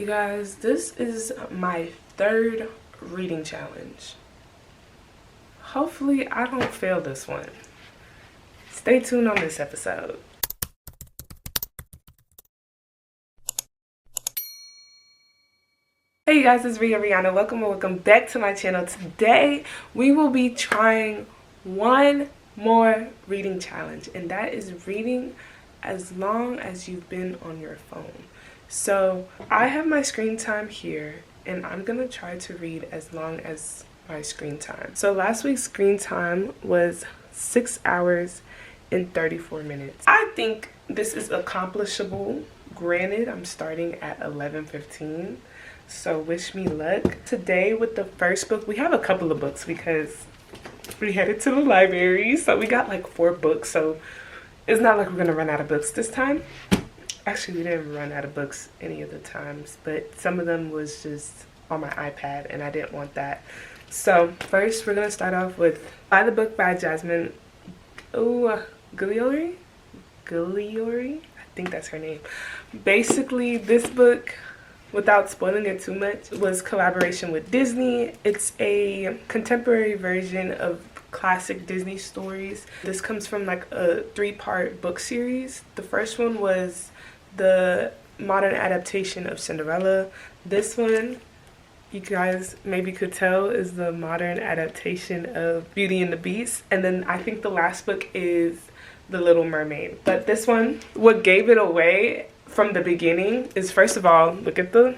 You guys, this is my third reading challenge. Hopefully I don't fail this one. Stay tuned on this episode. Hey you guys, it's Rihanna. Welcome back to my channel. Today we will be trying one more reading challenge, and that is reading as long as you've been on your phone. So I have my screen time here, and I'm gonna try to read as long as my screen time. So last week's screen time was 6 hours and 34 minutes. I think this is accomplishable. Granted, I'm starting at 11:15, so wish me luck. Today with the first book, we have a couple of books because we headed to the library, so we got like 4 books, so it's not like we're gonna run out of books this time. Actually, we didn't run out of books any of the times, but some of them was just on my iPad and I didn't want that. So first we're gonna start off with By the Book by Jasmine Guillory. I think that's her name. Basically, this book, without spoiling it too much, was collaboration with Disney. It's a contemporary version of classic Disney stories. This comes from like a 3-part book series. The first one was the modern adaptation of Cinderella. This one, you guys maybe could tell, is the modern adaptation of Beauty and the Beast. And then I think the last book is The Little Mermaid. But this one, what gave it away from the beginning is, first of all, look at the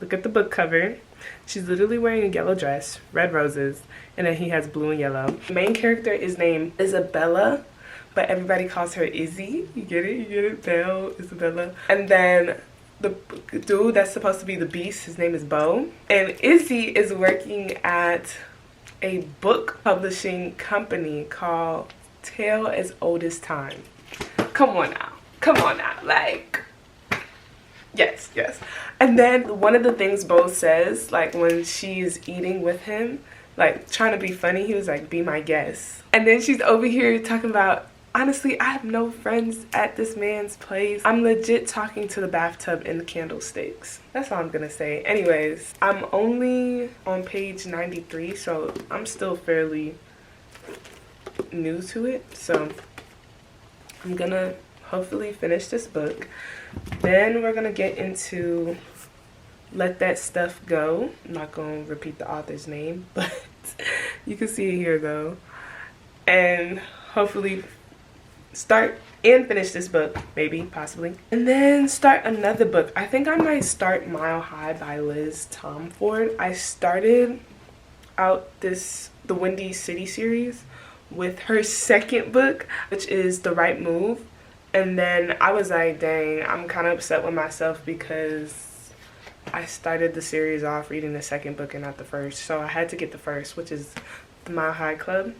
book cover. She's literally wearing a yellow dress, red roses, and then he has blue and yellow. The main character is named Isabella, but everybody calls her Izzy. You get it? Belle, Isabella. And then the dude that's supposed to be the Beast, his name is Bo. And Izzy is working at a book publishing company called Tale as Old as Time. Come on now, like, yes. And then one of the things Bo says, like when she's eating with him, like trying to be funny, he was like, "Be my guest." And then she's over here talking about, "Honestly, I have no friends at this man's place. I'm legit talking to the bathtub and the candlesticks." That's all I'm gonna say. Anyways, I'm only on page 93, so I'm still fairly new to it. So I'm gonna hopefully finish this book. Then we're gonna get into Let That Stuff Go. I'm not gonna repeat the author's name, but you can see it here though. And hopefully start and finish this book, maybe, possibly. And then start another book. I think I might start Mile High by Liz Tomford. I started out the Windy City series with her second book, which is The Right Move. And then I was like, dang, I'm kind of upset with myself because I started the series off reading the second book and not the first. So I had to get the first, which is The Mile High Club.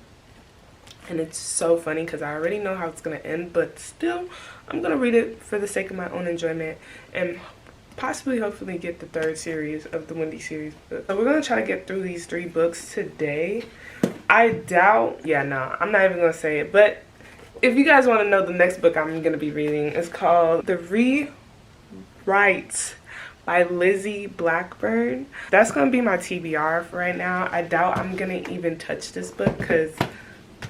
And it's so funny because I already know how it's going to end, but still, I'm going to read it for the sake of my own enjoyment and possibly, hopefully, get the 3rd series of the Windy series book. So we're going to try to get through these 3 books today. I doubt, I'm not even going to say it, but if you guys want to know the next book I'm going to be reading, it's called The Rewrite by Lizzie Blackburn. That's going to be my TBR for right now. I doubt I'm going to even touch this book because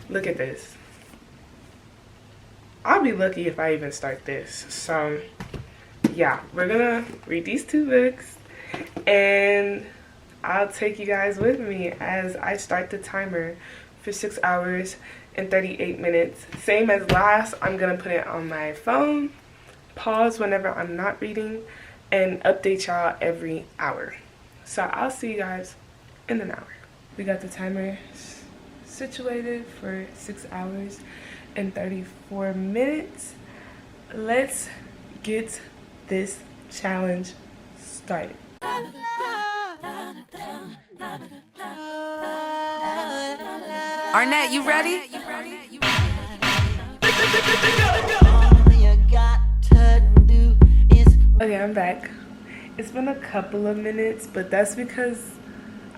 look at this. I'll be lucky if I even start this. So yeah, we're gonna read these 2 books and I'll take you guys with me as I start the timer for 6 hours and 38 minutes. Same as last, I'm gonna put it on my phone, pause whenever I'm not reading, and update y'all every hour. So I'll see you guys in an hour. We got the timer situated for 6 hours and 34 minutes. Let's get this challenge started. Arnett, you ready? Okay, I'm back. It's been a couple of minutes, but that's because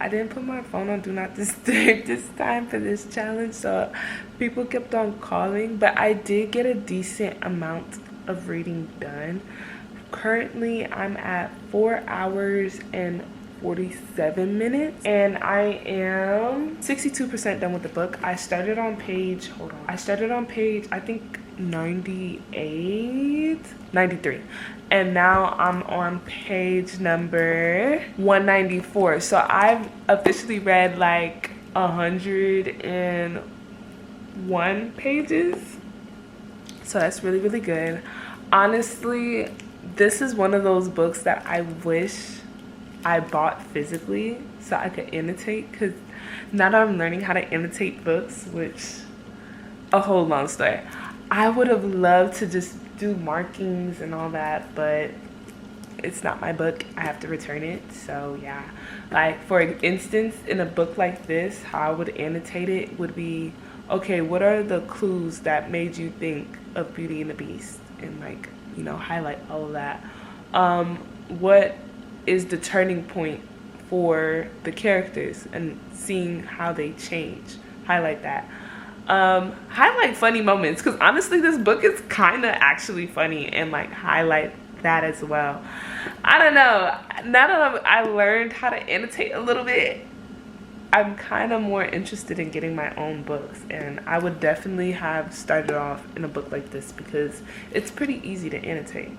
I didn't put my phone on Do Not Disturb this time for this challenge, so people kept on calling, but I did get a decent amount of reading done. Currently I'm at 4 hours and 47 minutes, and I am 62% done with the book. I started on page, I think 98, 93, and now I'm on page number 194. So I've officially read like 101 pages, so that's really, really good. Honestly, this is one of those books that I wish I bought physically so I could annotate, because now that I'm learning how to annotate books, which a whole long story, I would have loved to just do markings and all that, but it's not my book. I have to return it. So yeah, like for instance, in a book like this, how I would annotate it would be, okay, what are the clues that made you think of Beauty and the Beast, and like, you know, highlight all of that. What is the turning point for the characters and seeing how they change, highlight that. Highlight funny moments, because honestly this book is kind of actually funny, and like highlight that as well. I don't know, now that I learned how to annotate a little bit, I'm kind of more interested in getting my own books, and I would definitely have started off in a book like this because it's pretty easy to annotate.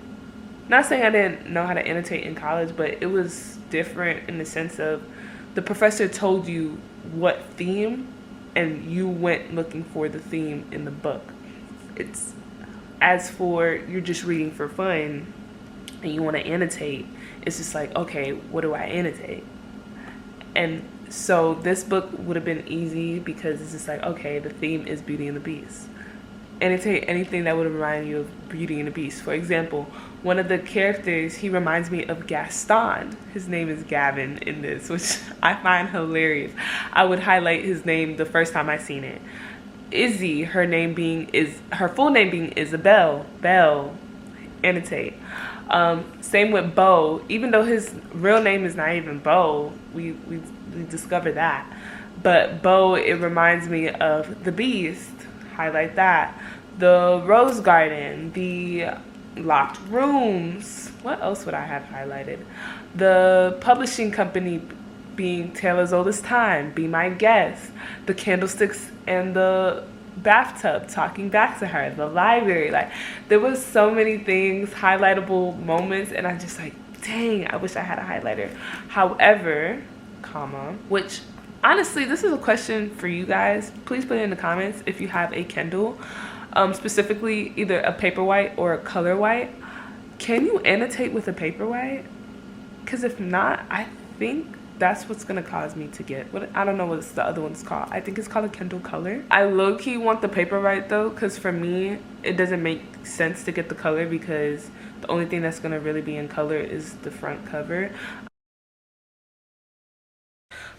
Not saying I didn't know how to annotate in college, but it was different in the sense of the professor told you what theme, and you went looking for the theme in the book. It's, as for you're just reading for fun and you want to annotate, it's just like, okay, what do I annotate? And so this book would have been easy because it's just like, okay, the theme is Beauty and the Beast. Annotate anything that would remind you of Beauty and the Beast. For example, one of the characters, he reminds me of Gaston. His name is Gavin in this, which I find hilarious. I would highlight his name the first time I seen it. Izzy, her full name being Isabel. Belle, annotate. Same with Bo. Even though his real name is not even Bo, we discovered that. But Bo, it reminds me of the Beast. Highlight that. The Rose Garden, the locked rooms. What else would I have highlighted? The publishing company being Taylor's Oldest Time, Be My Guest, the candlesticks and the bathtub talking back to her, the library. Like, there was so many things, highlightable moments, and I just like, dang, I wish I had a highlighter. However, which honestly, this is a question for you guys. Please put it in the comments if you have a Kindle, specifically either a Paperwhite or a color white. Can you annotate with a Paperwhite? Because if not, I think that's what's gonna cause me to get I don't know what the other one's called. I think it's called a Kindle Color. I low-key want the Paperwhite though, because for me it doesn't make sense to get the color, because the only thing that's gonna really be in color is the front cover.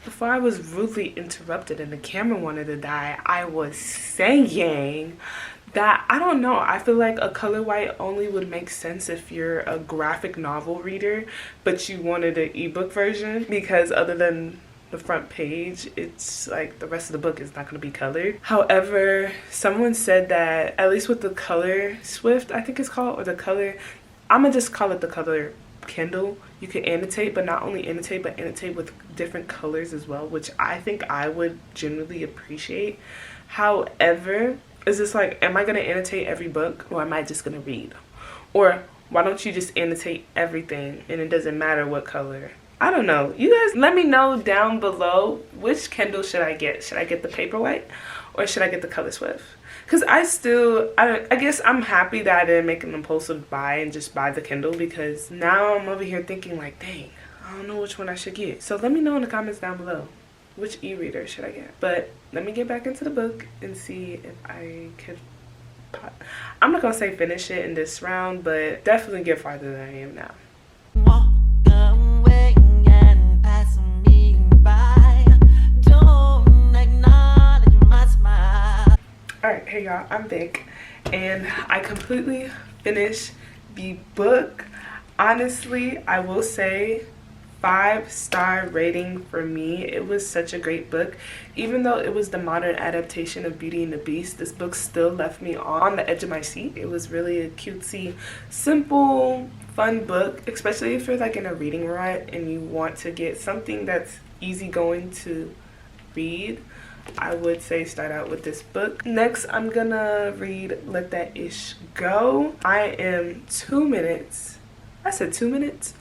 Before I was rudely interrupted and the camera wanted to die, I was saying that, I don't know, I feel like a color white only would make sense if you're a graphic novel reader, but you wanted an ebook version, because other than the front page, it's like the rest of the book is not going to be colored. However, someone said that, at least with the Color Swift, I think it's called, or the color, I'm going to just call it the Color Kindle, you could annotate, but not only annotate, but annotate with different colors as well, which I think I would generally appreciate. However, is this like, am I going to annotate every book, or am I just going to read? Or why don't you just annotate everything and it doesn't matter what color? I don't know. You guys let me know down below, which Kindle should I get? Should I get the Paperwhite or should I get the Color Swift? Because I guess I'm happy that I didn't make an impulsive buy and just buy the Kindle, because now I'm over here thinking like, dang, I don't know which one I should get. So let me know in the comments down below, which e-reader should I get? But let me get back into the book and see if I could, I'm not going to say finish it in this round, but definitely get farther than I am now. Alright, hey y'all, I'm back, and I completely finished the book. Honestly, I will say 5-star rating for me. It was such a great book. Even though it was the modern adaptation of Beauty and the Beast, this book still left me on the edge of my seat. It was really a cutesy, simple, fun book, especially if you're like in a reading rut and you want to get something that's easygoing to read. I would say start out with this book. Next, I'm gonna read Let That Ish Go. I am 2 minutes. I said 2 minutes?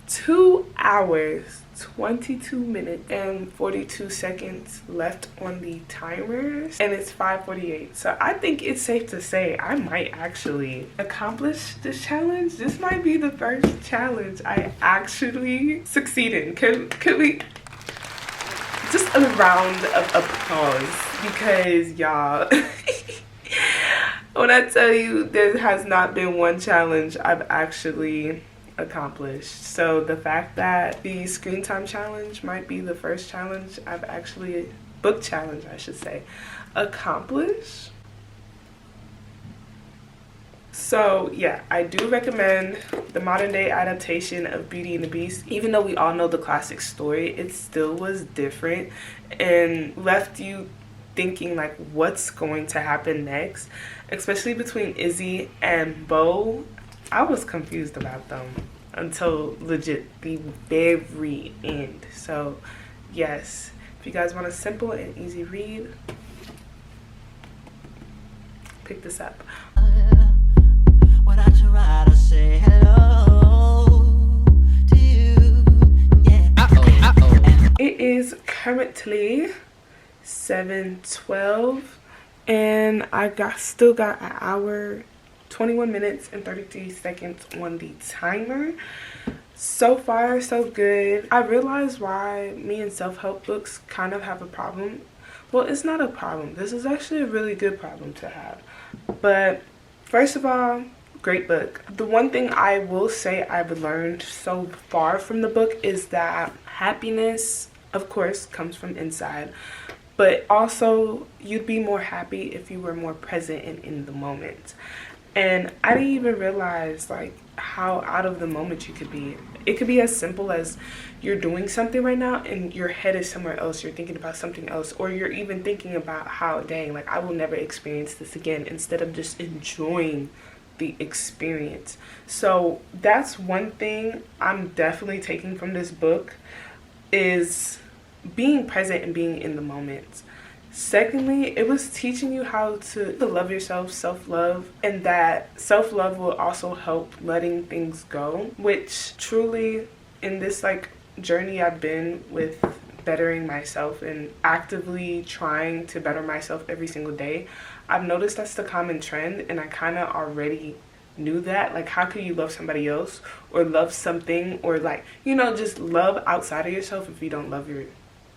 2 hours, 22 minutes and 42 seconds left on the timers, and it's 5:48. So I think it's safe to say I might actually accomplish this challenge. This might be the first challenge I actually succeed in. Could we just a round of applause, because y'all when I tell you there has not been one challenge I've actually accomplished. So the fact that the screen time challenge might be the first challenge I've actually, book challenge I should say, accomplished. So yeah, I do recommend the modern day adaptation of Beauty and the Beast. Even though we all know the classic story, it still was different and left you thinking like what's going to happen next, especially between Izzy and Bo. I was confused about them until legit the very end. So yes, if you guys want a simple and easy read, pick this up. When I try to say hello to you, yeah. It is currently 7:12 and I still got an hour, 21 minutes and 33 seconds on the timer. So far so good. I realized why me and self-help books kind of have a problem. Well, it's not a problem. This is actually a really good problem to have. But first of all, great book. The one thing I will say I've learned so far from the book is that happiness, of course, comes from inside, but also you'd be more happy if you were more present and in the moment. And I didn't even realize like how out of the moment you could be. It could be as simple as you're doing something right now and your head is somewhere else, you're thinking about something else, or you're even thinking about how, dang, like I will never experience this again, instead of just enjoying the experience. So that's one thing I'm definitely taking from this book, is being present and being in the moment. Secondly, it was teaching you how to love yourself, self-love, and that self-love will also help letting things go, which truly in this like journey I've been with bettering myself and actively trying to better myself every single day, I've noticed that's the common trend, and I kind of already knew that. Like, how can you love somebody else or love something, or like, you know, just love outside of yourself if you don't love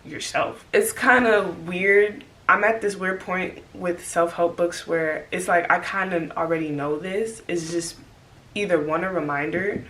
yourself? It's kind of weird. I'm at this weird point with self-help books where it's like I kind of already know this. It's just either one, a reminder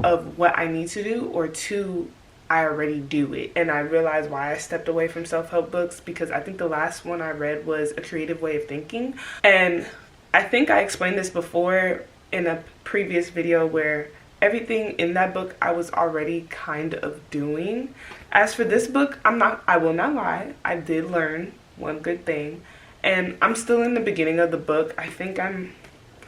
of what I need to do, or two, I already do it. And I realized why I stepped away from self-help books, because I think the last one I read was A Creative Way of Thinking. And I think I explained this before in a previous video, where everything in that book I was already kind of doing. As for this book, I will not lie, I did learn one good thing, and I'm still in the beginning of the book. I think I'm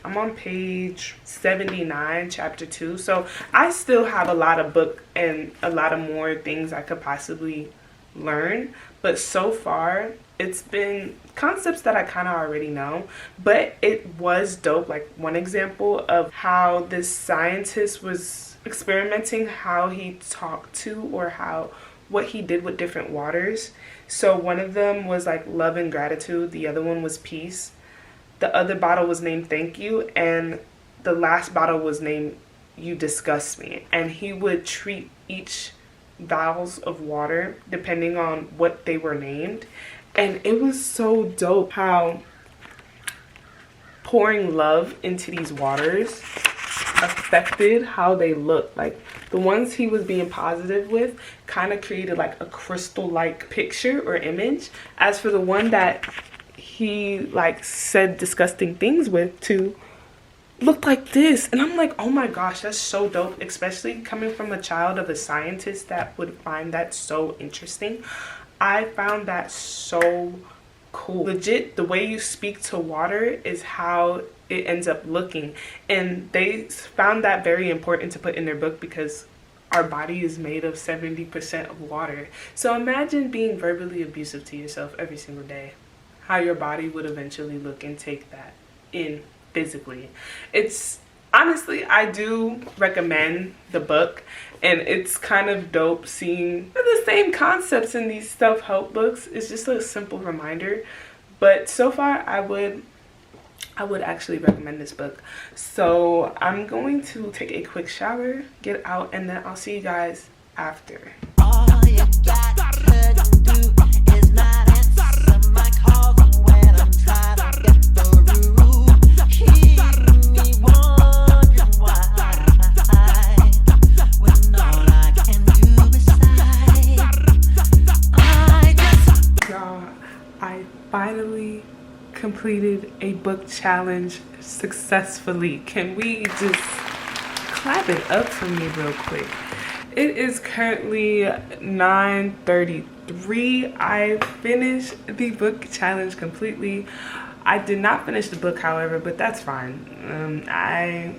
on page 79, chapter 2, so I still have a lot of book and a lot of more things I could possibly learn, but so far it's been concepts that I kind of already know. But it was dope. Like, one example of how this scientist was experimenting, how he talked to, or what he did with different waters. So one of them was like love and gratitude, the other one was peace, the other bottle was named thank you, and the last bottle was named you disgust me. And he would treat each vials of water depending on what they were named. And it was so dope how pouring love into these waters affected how they looked. Like, the ones he was being positive with kind of created like a crystal-like picture or image. As for the one that he like said disgusting things with, to looked like this. And I'm like, oh my gosh, that's so dope, especially coming from a child of a scientist that would find that so interesting. I found that so cool. Legit, the way you speak to water is how it ends up looking. And they found that very important to put in their book because our body is made of 70% of water. So imagine being verbally abusive to yourself every single day. How your body would eventually look and take that in physically. It's honestly, I do recommend the book, and it's kind of dope seeing the same concepts in these self-help books. It's just a simple reminder. But so far, I would actually recommend this book. So I'm going to take a quick shower, get out, and then I'll see you guys after. All you got to do is not answer my calls when I'm trying to get through. Keep me wondering why, when all I can do is sigh. Y'all, I finally completed a book challenge successfully. Can we just clap it up for me real quick? It is currently 9:33. I finished the book challenge completely. I did not finish the book, however, but that's fine. I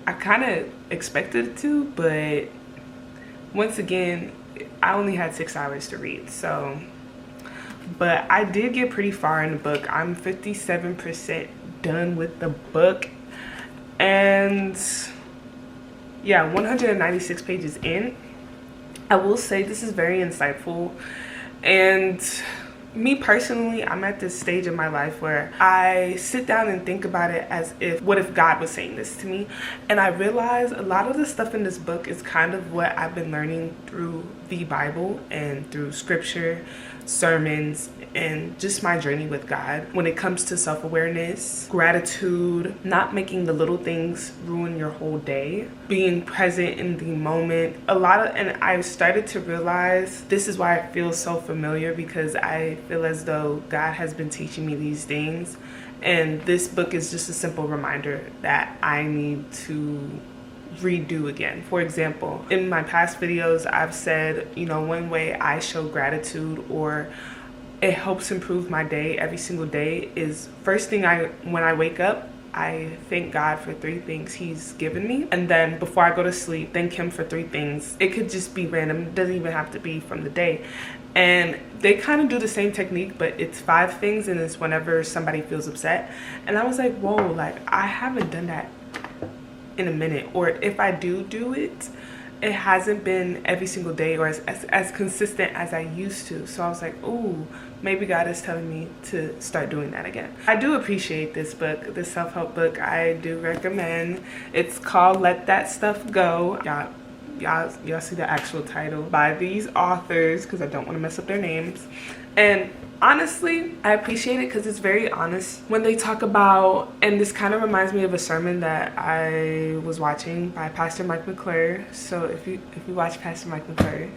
kind of expected to, but once again, I only had 6 hours to read, so. But I did get pretty far in the book. I'm 57% done with the book. And yeah, 196 pages in. I will say this is very insightful. And me personally, I'm at this stage in my life where I sit down and think about it as if, what if God was saying this to me? And I realize a lot of the stuff in this book is kind of what I've been learning through the Bible and through scripture, sermons, and just my journey with God when it comes to self-awareness, gratitude, not making the little things ruin your whole day, being present in the moment. And I started to realize this is why I feel so familiar, because I feel as though God has been teaching me these things, and this book is just a simple reminder that I need to redo again. For example, in my past videos, I've said, one way I show gratitude or it helps improve my day every single day is first thing when I wake up, I thank God for 3 things he's given me. And then before I go to sleep, thank him for 3 things. It could just be random. It doesn't even have to be from the day. And they kind of do the same technique, but it's 5 things, and it's whenever somebody feels upset. And I was like, whoa, like I haven't done that in a minute. Or if I do it, it hasn't been every single day or as consistent as I used to. So I was like, ooh, maybe God is telling me to start doing that again. I do appreciate this book, this self-help book. I do recommend. It's called Let That Stuff Go. Y'all see the actual title by these authors, because I don't want to mess up their names. And honestly, I appreciate it because it's very honest when they talk about, and this kind of reminds me of a sermon that I was watching by Pastor Mike McClure. So if you watch Pastor Mike McClure,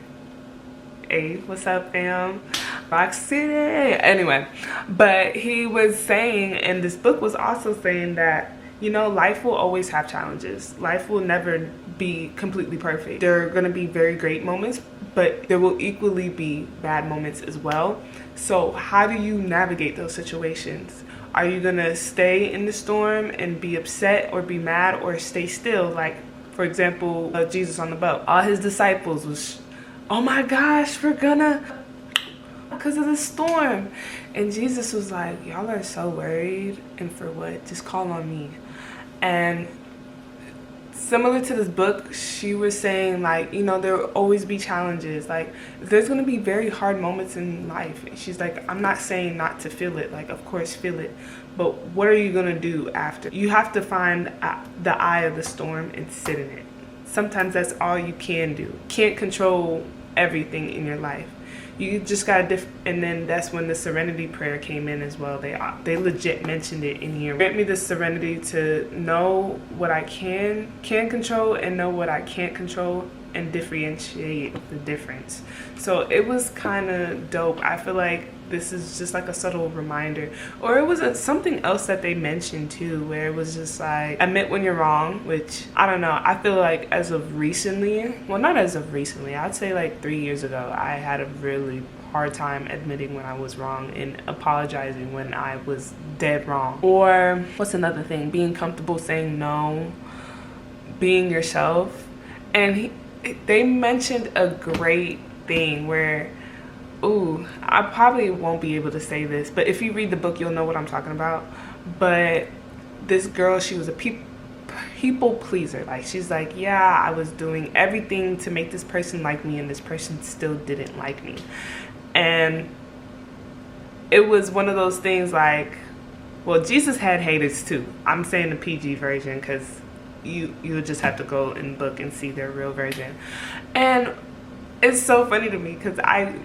hey, what's up, fam? Rock City. Anyway, but he was saying, and this book was also saying that, life will always have challenges. Life will never be completely perfect. There are going to be very great moments, but there will equally be bad moments as well. So how do you navigate those situations? Are you going to stay in the storm and be upset or be mad, or stay still? Like, for example, Jesus on the boat. All his disciples was, oh my gosh, we're gonna, because of the storm. And Jesus was like, y'all are so worried, and for what? Just call on me. And similar to this book, she was saying, like, there will always be challenges. Like, there's going to be very hard moments in life. And she's like, I'm not saying not to feel it. Like, of course, feel it. But what are you going to do after? You have to find the eye of the storm and sit in it. Sometimes that's all you can do. Can't control everything in your life. You just got to and then that's when the serenity prayer came in as well. They legit mentioned it in here. Grant me the serenity to know what I can control and know what I can't control, and differentiate the difference. So it was kind of dope. I feel like this is just like a subtle reminder, or it was something else that they mentioned too, where it was just like, admit when you're wrong, which I don't know, I feel like as of recently, well, not as of recently, I'd say like 3 years ago, I had a really hard time admitting when I was wrong and apologizing when I was dead wrong. Or what's another thing? Being comfortable saying no, being yourself. And they mentioned a great thing where, ooh, I probably won't be able to say this, but if you read the book, you'll know what I'm talking about. But this girl, she was a people pleaser. Like, she's like, yeah, I was doing everything to make this person like me, and this person still didn't like me. And it was one of those things like, well, Jesus had haters too. I'm saying the PG version because you'll just have to go in the book and see their real version. And it's so funny to me because I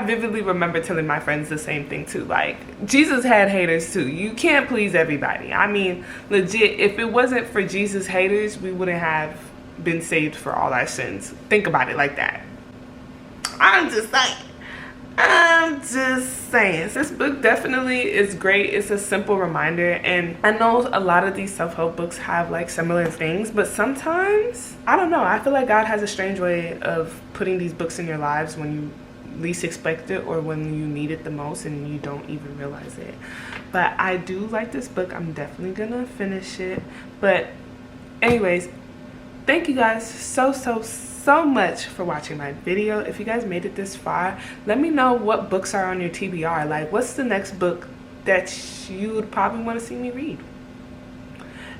vividly remember telling my friends the same thing too. Like, Jesus had haters too. You can't please everybody. I mean, legit, if it wasn't for Jesus' haters, we wouldn't have been saved for all our sins. Think about it like that. I'm just saying. This book definitely is great. It's a simple reminder, and I know a lot of these self-help books have like similar things, but sometimes, I don't know, I feel like God has a strange way of putting these books in your lives when you least expect it, or when you need it the most and you don't even realize it. But I do like this book. I'm definitely gonna finish it. But anyways, thank you guys so much for watching my video. If you guys made it this far, let me know what books are on your TBR. Like, what's the next book that you would probably want to see me read?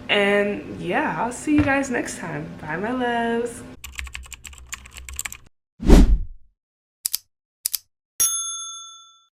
And yeah, I'll see you guys next time. Bye, my loves.